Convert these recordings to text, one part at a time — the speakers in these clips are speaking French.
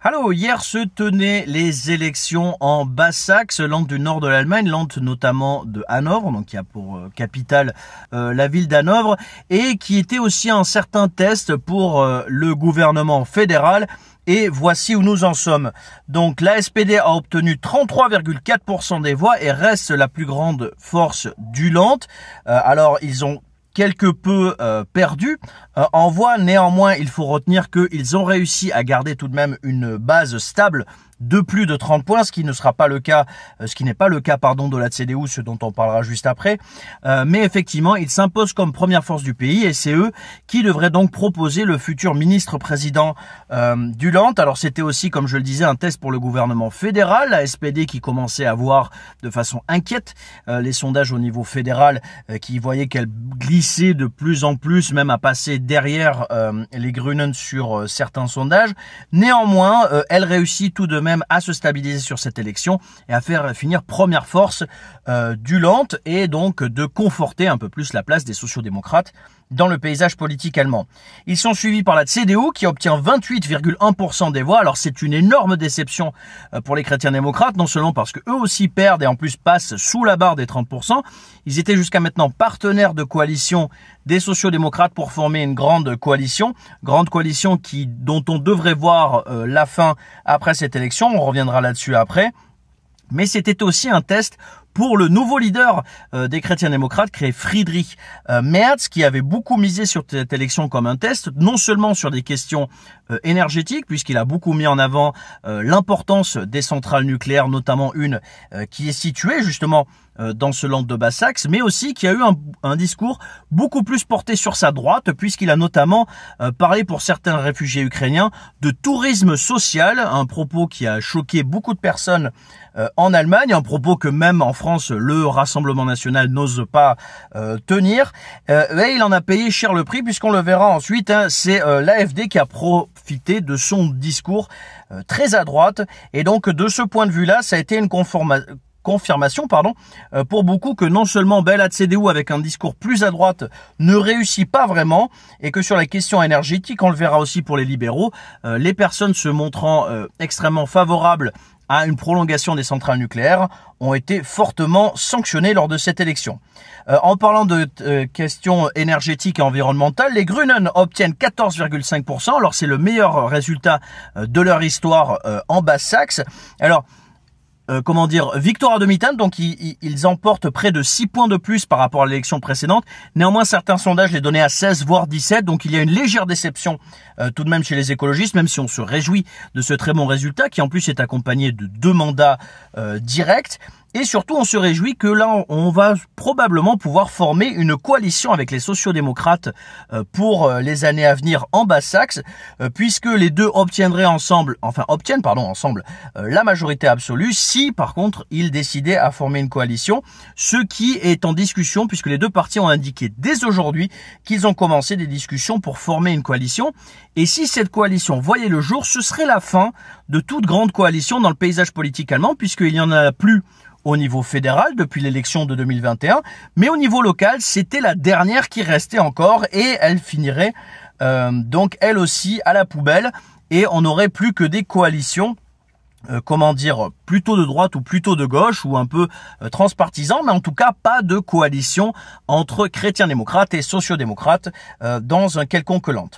Hallo, hier se tenaient les élections en Basse-Saxe, land du nord de l'Allemagne, land notamment de Hanovre, donc qui a pour capitale la ville d'Hanovre, et qui était aussi un certain test pour le gouvernement fédéral. Et voici où nous en sommes. Donc la SPD a obtenu 33,4% des voix et reste la plus grande force du land. Alors ils ont quelque peu perdu en voix. Néanmoins, il faut retenir qu'ils ont réussi à garder tout de même une base stable de plus de 30 points, ce qui n'est pas le cas de la CDU, ce dont on parlera juste après. Mais effectivement, ils s'imposent comme première force du pays et c'est eux qui devraient donc proposer le futur ministre-président du land. Alors c'était aussi, comme je le disais, un test pour le gouvernement fédéral. La SPD qui commençait à voir de façon inquiète les sondages au niveau fédéral qui voyaient qu'elle glissait de plus en plus, même à passer derrière les Grünen sur certains sondages. Néanmoins, elle réussit tout de même à se stabiliser sur cette élection et à faire finir première force du land et donc de conforter un peu plus la place des sociodémocrates dans le paysage politique allemand. Ils sont suivis par la CDU qui obtient 28,1% des voix. Alors c'est une énorme déception pour les chrétiens démocrates, non seulement parce que eux aussi perdent et en plus passent sous la barre des 30%. Ils étaient jusqu'à maintenant partenaires de coalition des sociodémocrates pour former une grande coalition dont on devrait voir la fin après cette élection. On reviendra là-dessus après. Mais c'était aussi un test pour le nouveau leader des chrétiens démocrates, créé Friedrich Merz, qui avait beaucoup misé sur cette élection comme un test, non seulement sur des questions énergétiques, puisqu'il a beaucoup mis en avant l'importance des centrales nucléaires, notamment une qui est située justement dans ce land de Basse-Saxe, mais aussi qui a eu un discours beaucoup plus porté sur sa droite, puisqu'il a notamment parlé pour certains réfugiés ukrainiens de tourisme social, un propos qui a choqué beaucoup de personnes en Allemagne, un propos que même en France, le Rassemblement national n'ose pas tenir. Et il en a payé cher le prix, puisqu'on le verra ensuite, c'est l'AfD qui a profité de son discours très à droite. Et donc, de ce point de vue-là, ça a été une confirmation pour beaucoup que non seulement la CDU avec un discours plus à droite ne réussit pas vraiment et que sur la question énergétique, on le verra aussi pour les libéraux, les personnes se montrant extrêmement favorables à une prolongation des centrales nucléaires ont été fortement sanctionnées lors de cette élection. En parlant de questions énergétiques et environnementales, les Grünen obtiennent 14,5%. Alors c'est le meilleur résultat de leur histoire en Basse-Saxe. Alors victoire à demi-teinte, donc ils emportent près de 6 points de plus par rapport à l'élection précédente. Néanmoins, certains sondages les donnaient à 16 voire 17, donc il y a une légère déception tout de même chez les écologistes, même si on se réjouit de ce très bon résultat qui en plus est accompagné de 2 mandats directs. Et surtout, on se réjouit que là, on va probablement pouvoir former une coalition avec les sociodémocrates pour les années à venir en Basse-Saxe, puisque les deux obtiennent ensemble la majorité absolue, si par contre ils décidaient à former une coalition, ce qui est en discussion, puisque les deux partis ont indiqué dès aujourd'hui qu'ils ont commencé des discussions pour former une coalition. Et si cette coalition voyait le jour, ce serait la fin de toute grande coalition dans le paysage politique allemand, puisqu'il n'y en a plus au niveau fédéral depuis l'élection de 2021, mais au niveau local, c'était la dernière qui restait encore et elle finirait donc elle aussi à la poubelle et on n'aurait plus que des coalitions plutôt de droite ou plutôt de gauche ou un peu transpartisan, mais en tout cas pas de coalition entre chrétiens démocrates et sociodémocrates dans un quelconque land.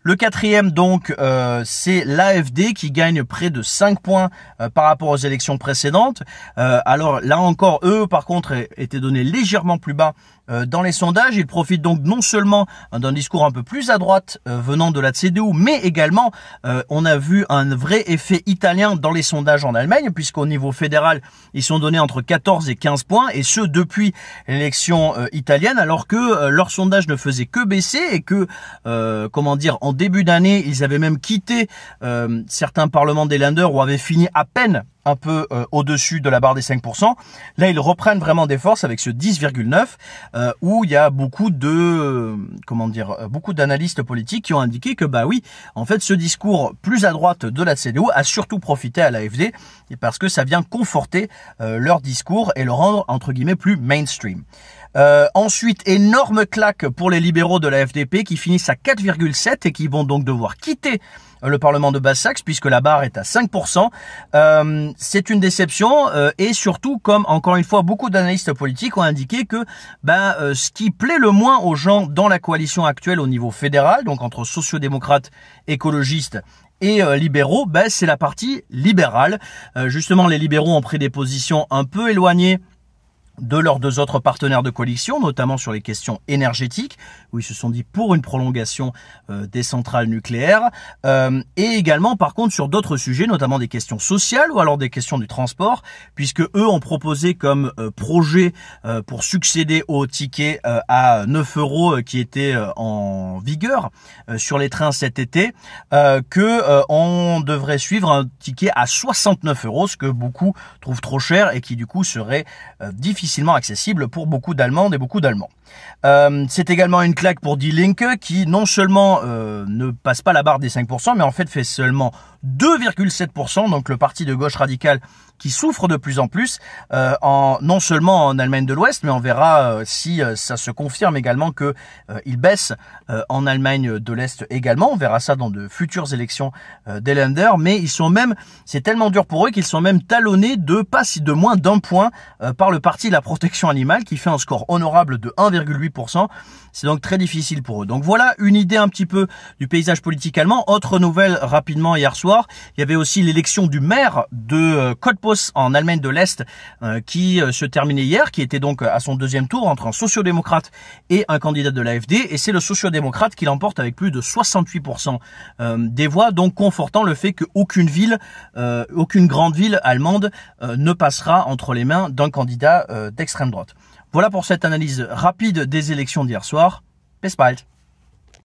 Le quatrième donc c'est l'AfD qui gagne près de 5 points par rapport aux élections précédentes. Alors là encore, eux par contre étaient donnés légèrement plus bas dans les sondages. Ils profitent donc non seulement d'un discours un peu plus à droite venant de la CDU, mais également on a vu un vrai effet italien dans les sondages en Allemagne, puisqu'au niveau fédéral, ils sont donnés entre 14 et 15 points, et ce depuis l'élection italienne, alors que leur sondage ne faisait que baisser et que, en début d'année, ils avaient même quitté certains parlements des Länder ou avaient fini à peine un peu au-dessus de la barre des 5%. Là, ils reprennent vraiment des forces avec ce 10,9 où il y a beaucoup d'analystes politiques qui ont indiqué que oui, en fait, ce discours plus à droite de la CDU a surtout profité à l'AfD parce que ça vient conforter leur discours et le rendre entre guillemets plus mainstream. Ensuite, énorme claque pour les libéraux de la FDP qui finissent à 4,7 et qui vont donc devoir quitter le Parlement de Basse-Saxe, puisque la barre est à 5%. C'est une déception et surtout, comme encore une fois beaucoup d'analystes politiques ont indiqué que ce qui plaît le moins aux gens dans la coalition actuelle au niveau fédéral, donc entre sociodémocrates, écologistes et libéraux, c'est la partie libérale. Justement, les libéraux ont pris des positions un peu éloignées de leurs deux autres partenaires de coalition, notamment sur les questions énergétiques, où ils se sont dit pour une prolongation des centrales nucléaires, et également par contre sur d'autres sujets, notamment des questions sociales ou alors des questions du transport, puisque eux ont proposé comme projet pour succéder au ticket à 9 € qui était en vigueur sur les trains cet été, on devrait suivre un ticket à 69 €, ce que beaucoup trouvent trop cher et qui du coup serait difficilement accessible pour beaucoup d'Allemandes et beaucoup d'Allemands. C'est également une claque pour Die Linke qui non seulement ne passe pas la barre des 5%, mais en fait seulement 2,7%, donc le parti de gauche radicale qui souffre de plus en plus, non seulement en Allemagne de l'Ouest, mais on verra si ça se confirme également que il baisse en Allemagne de l'Est également. On verra ça dans de futures élections des Länder, mais ils sont même, c'est tellement dur pour eux qu'ils sont même talonnés de moins d'un point par le parti de la protection animale qui fait un score honorable de 1,8%. C'est donc très difficile pour eux. Donc voilà une idée un petit peu du paysage politique allemand. Autre nouvelle rapidement hier soir, il y avait aussi l'élection du maire de Cottbus en Allemagne de l'Est qui se terminait hier, qui était donc à son deuxième tour entre un sociodémocrate et un candidat de l'AfD. Et c'est le sociodémocrate qui l'emporte avec plus de 68% des voix, donc confortant le fait qu'aucune ville, aucune grande ville allemande ne passera entre les mains d'un candidat d'extrême droite. Voilà pour cette analyse rapide des élections d'hier soir. Bis bald.